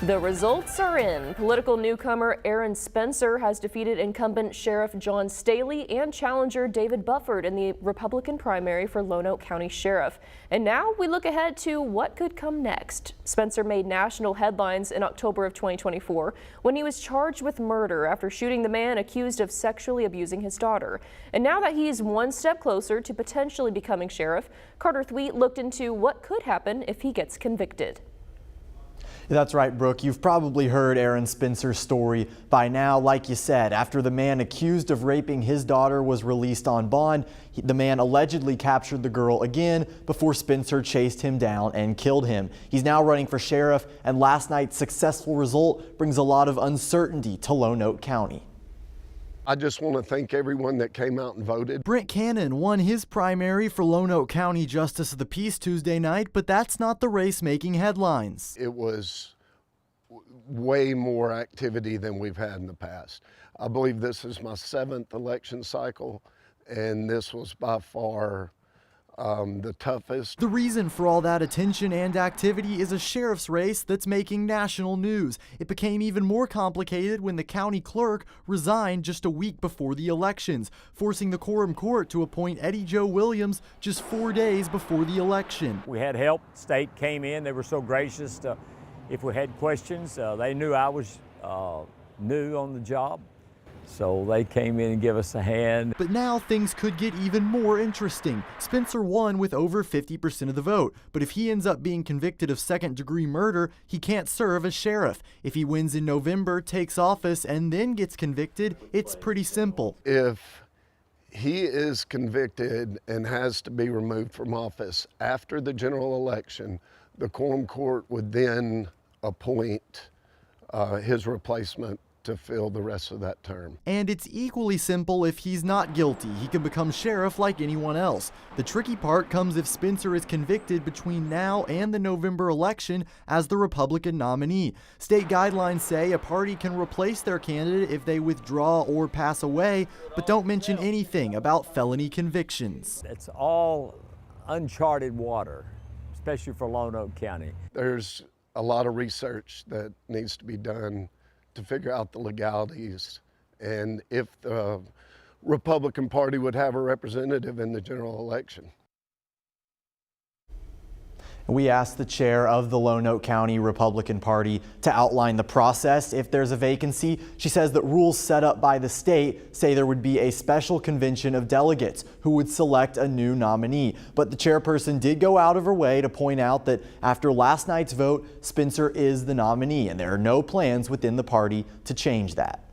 The results are in. Political newcomer Aaron Spencer has defeated incumbent Sheriff John Staley and challenger David Bufford in the Republican primary for Lonoke County Sheriff. And now we look ahead to what could come next. Spencer made national headlines in October of 2024 when he was charged with murder after shooting the man accused of sexually abusing his daughter. And now that he's one step closer to potentially becoming sheriff, Carter Thweet looked into what could happen if he gets convicted. That's right, Brooke. You've probably heard Aaron Spencer's story by now. Like you said, after the man accused of raping his daughter was released on bond, the man allegedly captured the girl again before Spencer chased him down and killed him. He's now running for sheriff, and last night's successful result brings a lot of uncertainty to Lonoke County. I just want to thank everyone that came out and voted. Brent Cannon won his primary for Lonoke County Justice of the Peace Tuesday night, but that's not the race making headlines. It was way more activity than we've had in the past. I believe this is my 7th election cycle, and this was by far the toughest. The reason for all that attention and activity is a sheriff's race that's making national news. It became even more complicated when the county clerk resigned just a week before the elections, forcing the quorum court to appoint Eddie Joe Williams just 4 days before the election. We had help. State came in. They were so gracious to, if we had questions. They knew I was new on the job, so they came in and gave us a hand. But now things could get even more interesting. Spencer won with over 50% of the vote, but if he ends up being convicted of second-degree murder, he can't serve as sheriff. If he wins in November, takes office, and then gets convicted, it's pretty simple. If he is convicted and has to be removed from office after the general election, the quorum court would then appoint his replacement to fill the rest of that term. And it's equally simple if he's not guilty. He can become sheriff like anyone else. The tricky part comes if Spencer is convicted between now and the November election as the Republican nominee. State guidelines say a party can replace their candidate if they withdraw or pass away, but don't mention anything about felony convictions. It's all uncharted water, especially for Lonoke County. There's a lot of research that needs to be done to figure out the legalities and if the Republican Party would have a representative in the general election. We asked the chair of the Lonoke County Republican Party to outline the process if there's a vacancy. She says that rules set up by the state say there would be a special convention of delegates who would select a new nominee. But the chairperson did go out of her way to point out that after last night's vote, Spencer is the nominee, and there are no plans within the party to change that.